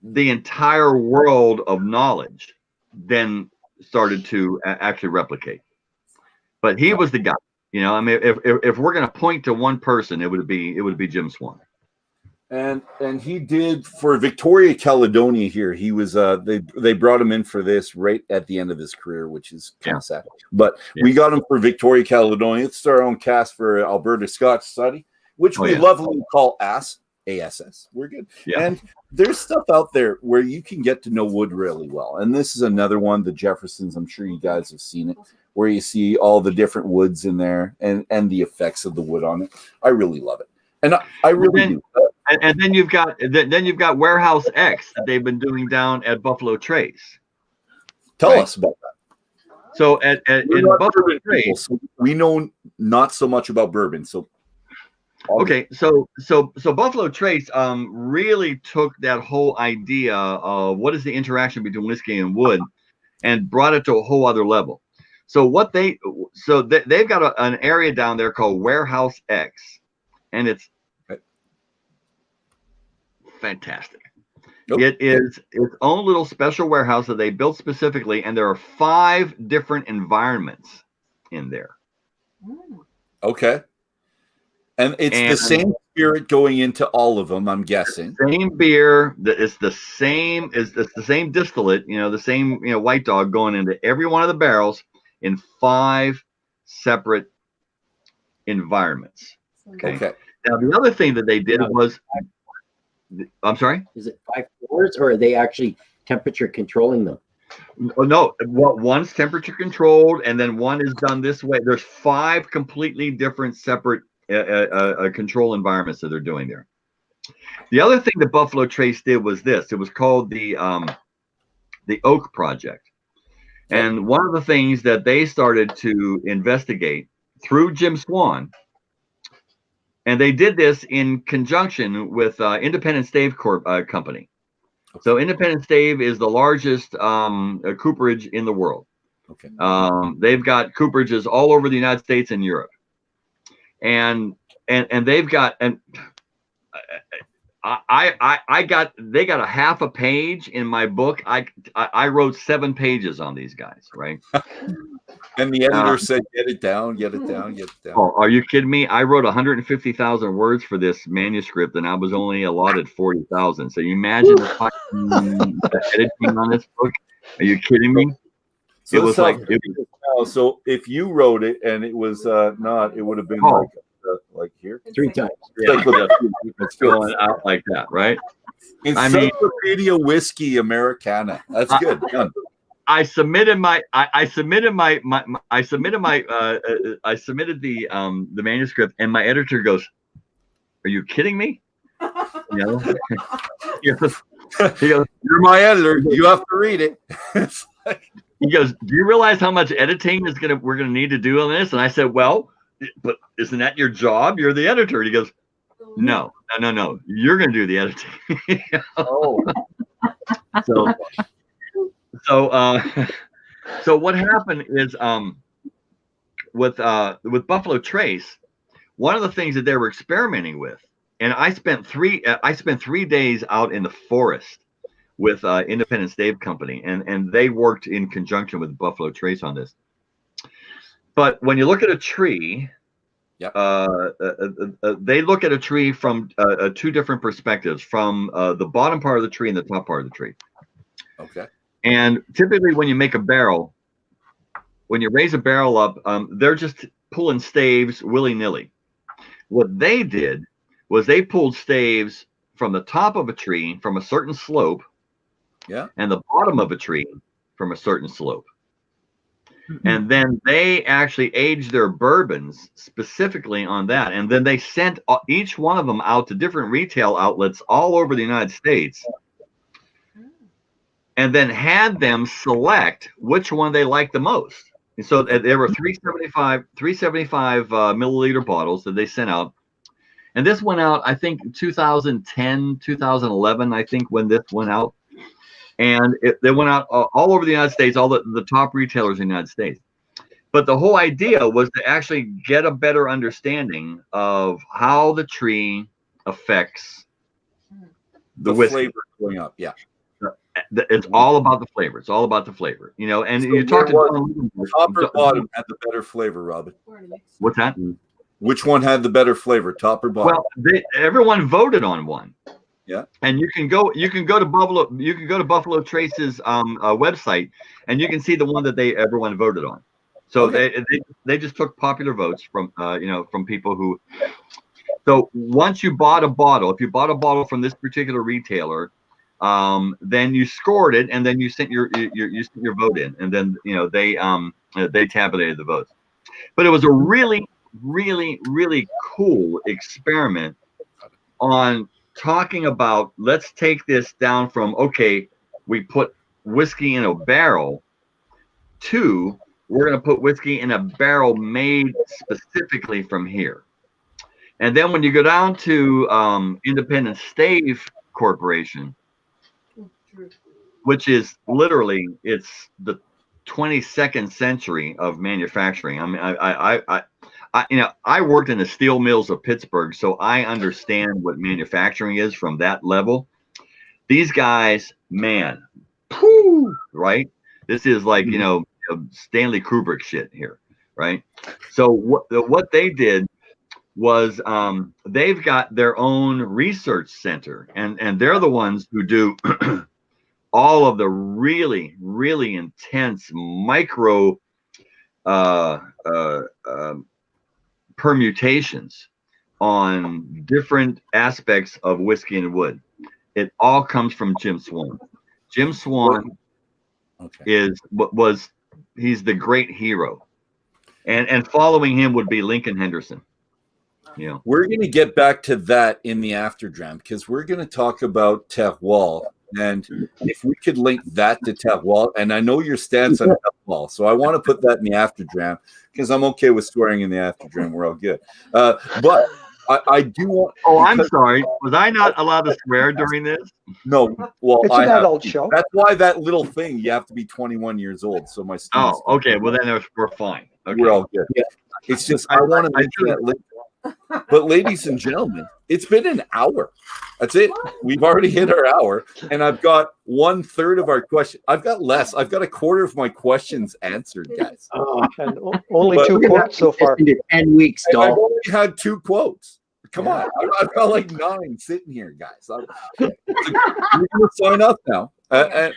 the entire world of knowledge then started to actually replicate. But he was the guy. If we're going to point to one person, it would be Jim Swan. And he did for Victoria Caledonia here. He was they brought him in for this right at the end of his career, which is kind of sad. But we got him for Victoria Caledonia. It's our own cast for Alberta Scotch Society, which we lovingly call ASS. We're good. Yeah. And there's stuff out there where you can get to know wood really well. And this is another one, the Jeffersons. I'm sure you guys have seen it, where you see all the different woods in there and the effects of the wood on it. I really love it. And I really do. And then you've got Warehouse X that they've been doing down at Buffalo Trace. Tell us about that. So in Buffalo Trace, so we know not so much about bourbon. So okay, so Buffalo Trace really took that whole idea of what is the interaction between whiskey and wood, and brought it to a whole other level. So they've got an area down there called Warehouse X, and it's fantastic. Nope. It is its own little special warehouse that they built specifically, and there are 5 different environments in there. Okay. And it's the same spirit going into all of them, I'm guessing. Same beer. It's the same distillate, the same white dog going into every one of the barrels in 5 separate environments. Okay. Now the other thing that they did was, I'm sorry? Is it 5 floors, or are they actually temperature controlling them? No, one's temperature controlled, and then one is done this way. There's 5 completely different separate control environments that they're doing there. The other thing that Buffalo Trace did was this. It was called the Oak Project. And one of the things that they started to investigate through Jim Swan, and they did this in conjunction with Independent Stave Company. So Independent Stave is the largest cooperage in the world. Okay. They've got cooperages all over the United States and Europe. And they've got, and they got a half a page in my book. I wrote 7 pages on these guys, right? And the editor said, get it down, get it down, get it down. Oh, are you kidding me? I wrote 150,000 words for this manuscript, and I was only allotted 40,000. So you imagine the editing on this book? Are you kidding me? So it was like so if you wrote it and it was not, it would have been like here 3 times. Yeah, it's going out like that, right? Encyclopedia Whiskey Americana. That's good. I submitted the manuscript, and my editor goes, "Are you kidding me?" You know, he goes, "You're my editor. You have to read it." He goes, "Do you realize how much editing we're gonna need to do on this?" And I said, "Well, but isn't that your job? You're the editor." And he goes, No. You're gonna do the editing." Oh. So what happened is with Buffalo Trace, one of the things that they were experimenting with, and I spent 3 days out in the forest with Independent Stave Company, and they worked in conjunction with Buffalo Trace on this. But when you look at a tree, yep. They look at a tree from 2 different perspectives, from the bottom part of the tree and the top part of the tree. Okay. And typically when you make a barrel, when you raise a barrel up, they're just pulling staves willy-nilly. What they did was they pulled staves from the top of a tree from a certain slope, and the bottom of a tree from a certain slope. And then they actually aged their bourbons specifically on that. And then they sent each one of them out to different retail outlets all over the United States, and then had them select which one they liked the most. And so there were 375 milliliter bottles that they sent out. And this went out, I think, 2010, 2011, I think, when this went out. And they went out all over the United States, all the top retailers in the United States. But the whole idea was to actually get a better understanding of how the tree affects the flavor going up. Yeah. It's all about the flavor. It's all about the flavor, you know. And so you talk to top or bottom had the better flavor, Robin. What's that? Which one had the better flavor, top or bottom? Well, everyone voted on one. Yeah. And you can go to Buffalo Trace's website, and you can see the one that everyone voted on. So they just took popular votes from from people who. So once you bought a bottle, if you bought a bottle from this particular retailer, then you scored it, and then you sent your vote in, and then they tabulated the votes. But it was a really, really, really cool experiment on talking about, let's take this down from, okay, we put whiskey in a barrel, to we're going to put whiskey in a barrel made specifically from here. And then when you go down to Independent Stave Corporation, which is literally, it's the 22nd century of manufacturing. I mean, I worked in the steel mills of Pittsburgh, so I understand what manufacturing is from that level. These guys, man, right? This is like, Stanley Kubrick shit here, right? So what they did was they've got their own research center, and they're the ones who do all of the really, really intense micro permutations on different aspects of whiskey and wood. It all comes from Jim Swan. Jim Swan he's the great hero, and following him would be Lincoln Henderson. Yeah, we're going to get back to that in the Afterdram, because we're going to talk about terroir. And if we could link that to terroir, and I know your stance on terroir, so I want to put that in the Afterdram, because I'm okay with swearing in the Afterdram. We're all good. But I do want. Oh, I'm sorry. Was I not allowed to swear during this? No. Well, it's an adult show. That's why that little thing, you have to be 21 years old. So my students. Oh, okay. Well, then we're fine. Okay. We're all good. Yeah. It's just I want to make that link. But ladies and gentlemen, it's been an hour. That's it. We've already hit our hour, and I've got 1/3 of our question. I've got less. I've got a quarter of my questions answered, guys. And only But 2 quotes so far. Into 10 weeks, And I've doll. only had 2 quotes. Come on. I've got like 9 sitting here, guys. We're going to sign up now, and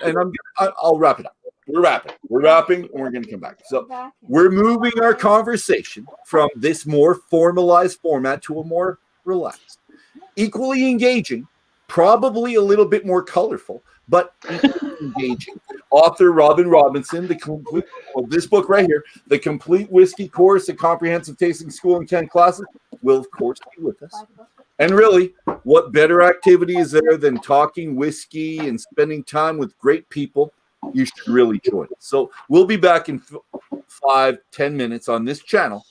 I'll wrap it up. We're wrapping, and we're going to come back. So we're moving our conversation from this more formalized format to a more relaxed, equally engaging, probably a little bit more colorful, but equally engaging. Author Robin Robinson, this book right here, The Complete Whiskey Course, a comprehensive tasting school in 10 classes, will of course be with us. And really, what better activity is there than talking whiskey and spending time with great people? You should really join us. So we'll be back in 5-10 minutes on this channel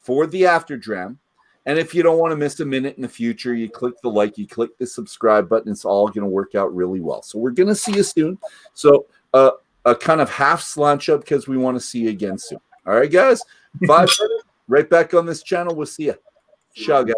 for the After Dram. And if you don't want to miss a minute in the future, you click the like, you click the subscribe button. It's all going to work out really well. So we're going to see you soon. So a kind of half slanch up because we want to see you again soon. All right, guys. 5 minutes, right back on this channel. We'll see you. Ciao, guys.